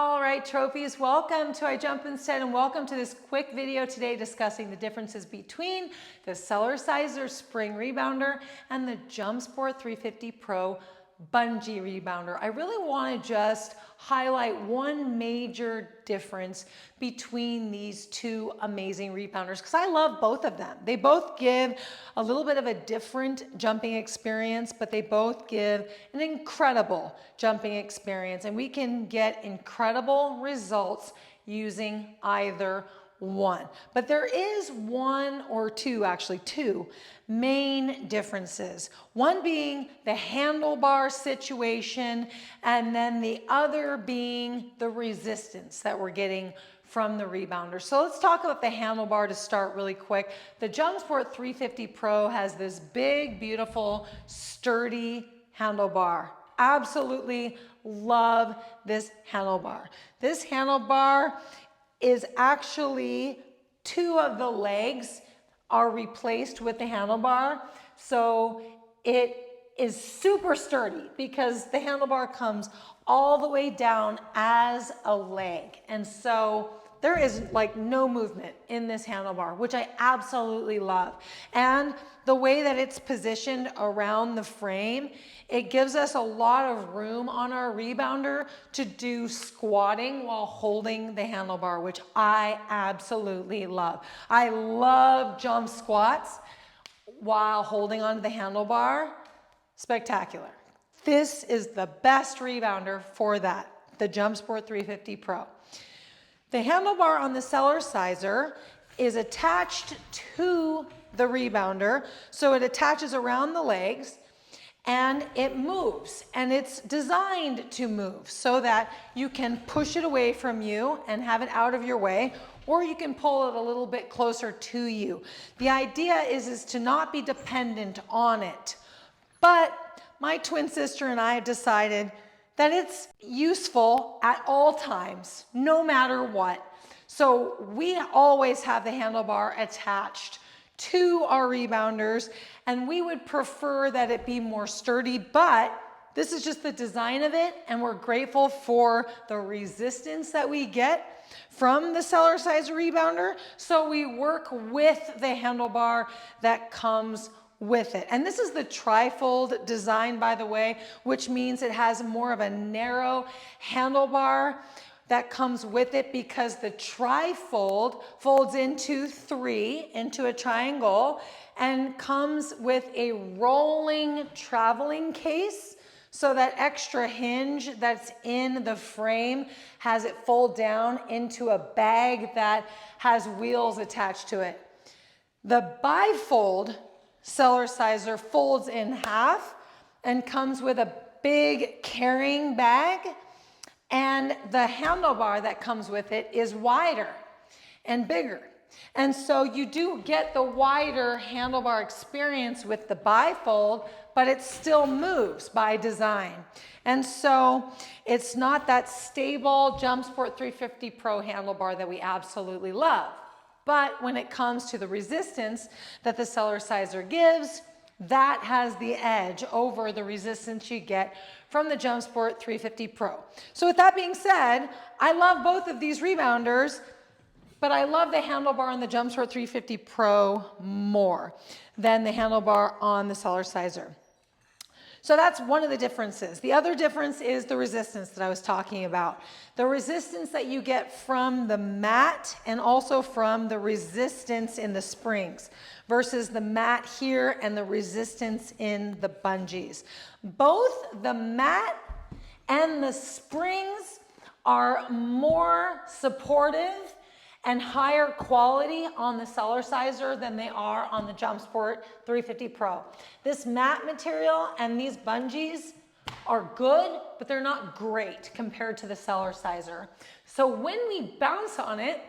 All right, trophies, welcome to I Jump Instead and welcome to this quick video today discussing the differences between the Cellerciser Spring Rebounder and the JumpSport 350 Pro Bungee Rebounder. I really want to just highlight one major difference between these two amazing rebounders because I love both of them. They both give a little bit of a different jumping experience, but they both give an incredible jumping experience, and we can get incredible results using either one. But there is one or two, actually two main differences. One being the handlebar situation, and then the other being the resistance that we're getting from the rebounder. So let's talk about the handlebar to start really quick. The JumpSport 350 Pro has this big, beautiful, sturdy handlebar. Absolutely love this handlebar. This handlebar is actually two of the legs are replaced with the handlebar. So it is super sturdy because the handlebar comes all the way down as a leg. And so there is like no movement in this handlebar, which I absolutely love. And the way that it's positioned around the frame, it gives us a lot of room on our rebounder to do squatting while holding the handlebar, which I absolutely love. I love jump squats while holding onto the handlebar. Spectacular. This is the best rebounder for that, the JumpSport 350 Pro. The handlebar on the Cellerciser is attached to the rebounder, so it attaches around the legs and it moves, and it's designed to move so that you can push it away from you and have it out of your way, or you can pull it a little bit closer to you. The idea is to not be dependent on it. But my twin sister and I decided that it's useful at all times, no matter what. So we always have the handlebar attached to our rebounders, and we would prefer that it be more sturdy, but this is just the design of it, and we're grateful for the resistance that we get from the Cellerciser rebounder. So we work with the handlebar that comes with it. And this is the trifold design, by the way, which means it has more of a narrow handlebar that comes with it because the trifold folds into three, into a triangle, and comes with a rolling traveling case. So that extra hinge that's in the frame has it fold down into a bag that has wheels attached to it. The bifold Cellerciser folds in half and comes with a big carrying bag, and the handlebar that comes with it is wider and bigger. And so you do get the wider handlebar experience with the bifold, but it still moves by design. And so it's not that stable JumpSport 350 Pro handlebar that we absolutely love. But when it comes to the resistance that the Cellerciser gives, that has the edge over the resistance you get from the JumpSport 350 Pro. So with that being said, I love both of these rebounders, but I love the handlebar on the JumpSport 350 Pro more than the handlebar on the Cellerciser. So that's one of the differences. The other difference is the resistance that I was talking about. The resistance that you get from the mat and also from the resistance in the springs versus the mat here and the resistance in the bungees. Both the mat and the springs are more supportive and higher quality on the Cellerciser than they are on the JumpSport 350 Pro. This mat material and these bungees are good, but they're not great compared to the Cellerciser. So when we bounce on it,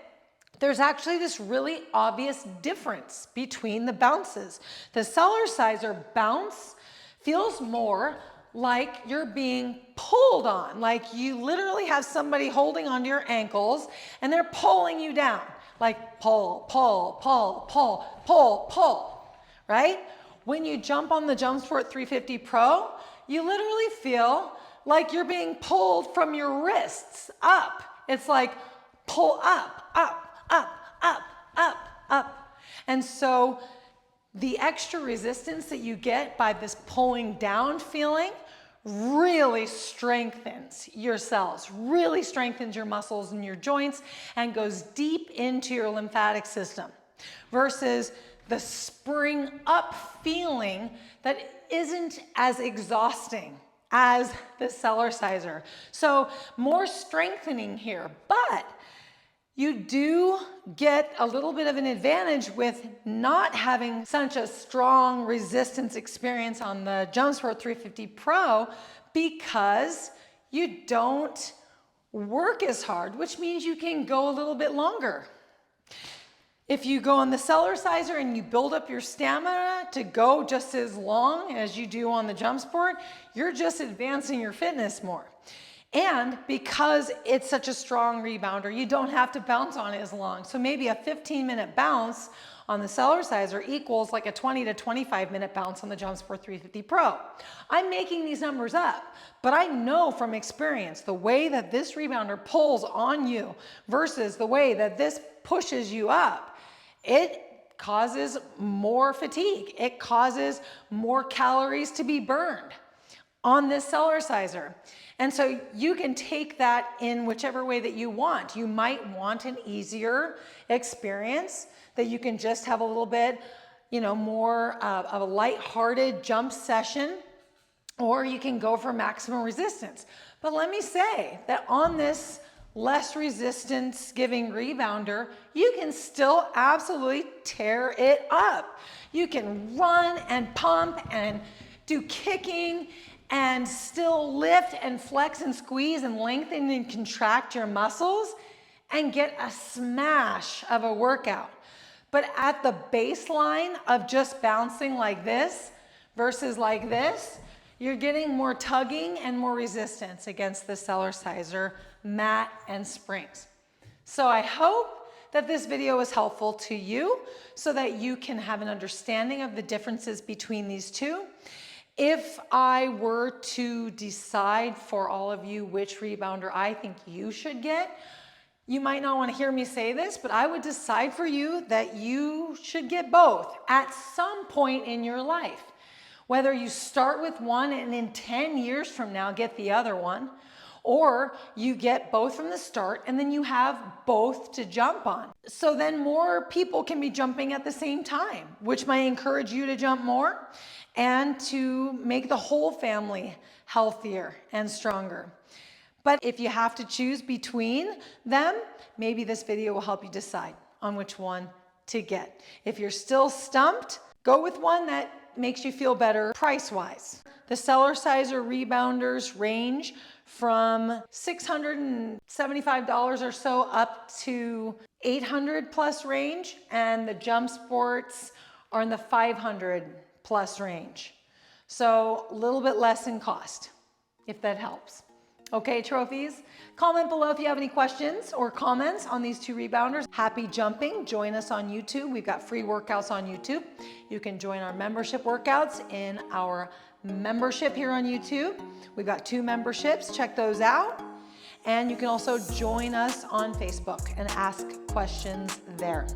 there's actually this really obvious difference between the bounces. The Cellerciser bounce feels more like you're being pulled on, like you literally have somebody holding onto your ankles and they're pulling you down, like pull, pull, pull, pull, pull, pull, right? When you jump on the JumpSport 350 Pro, you literally feel like you're being pulled from your wrists up. It's like pull up, up, up, up, up, up. And so the extra resistance that you get by this pulling down feeling really strengthens your cells, really strengthens your muscles and your joints, and goes deep into your lymphatic system, versus the spring up feeling that isn't as exhausting as the Cellerciser. So more strengthening here, but you do get a little bit of an advantage with not having such a strong resistance experience on the JumpSport 350 Pro, because you don't work as hard, which means you can go a little bit longer. If you go on the Cellerciser and you build up your stamina to go just as long as you do on the JumpSport, you're just advancing your fitness more. And because it's such a strong rebounder, you don't have to bounce on it as long. So maybe a 15-minute bounce on the Cellerciser equals like a 20 to 25-minute bounce on the JumpSport 350 Pro. I'm making these numbers up, but I know from experience the way that this rebounder pulls on you versus the way that this pushes you up, it causes more fatigue. It causes more calories to be burned on this Cellerciser. And so you can take that in whichever way that you want. You might want an easier experience that you can just have a little bit, more of a lighthearted jump session, or you can go for maximum resistance. But let me say that on this less resistance giving rebounder, you can still absolutely tear it up. You can run and pump and do kicking and still lift and flex and squeeze and lengthen and contract your muscles and get a smash of a workout. But at the baseline of just bouncing like this versus like this, you're getting more tugging and more resistance against the Cellerciser mat and springs. So I hope that this video was helpful to you so that you can have an understanding of the differences between these two. If I were to decide for all of you which rebounder I think you should get, you might not want to hear me say this, but I would decide for you that you should get both at some point in your life. Whether you start with one and in 10 years from now get the other one, or you get both from the start and then you have both to jump on. So then more people can be jumping at the same time, which might encourage you to jump more and to make the whole family healthier and stronger. But if you have to choose between them, maybe this video will help you decide on which one to get. If you're still stumped, go with one that makes you feel better price-wise. The Cellerciser Rebounders range from $675 or so up to $800 plus range, and the JumpSports are in the $500 plus range. So a little bit less in cost, if that helps. Okay, trophies? Comment below if you have any questions or comments on these two rebounders. Happy jumping. Join us on YouTube. We've got free workouts on YouTube. You can join our membership workouts in our membership here on YouTube. We've got 2 memberships. Check those out. And you can also join us on Facebook and ask questions there.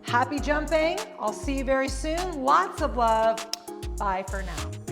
Happy jumping. I'll see you very soon. Lots of love. Bye for now.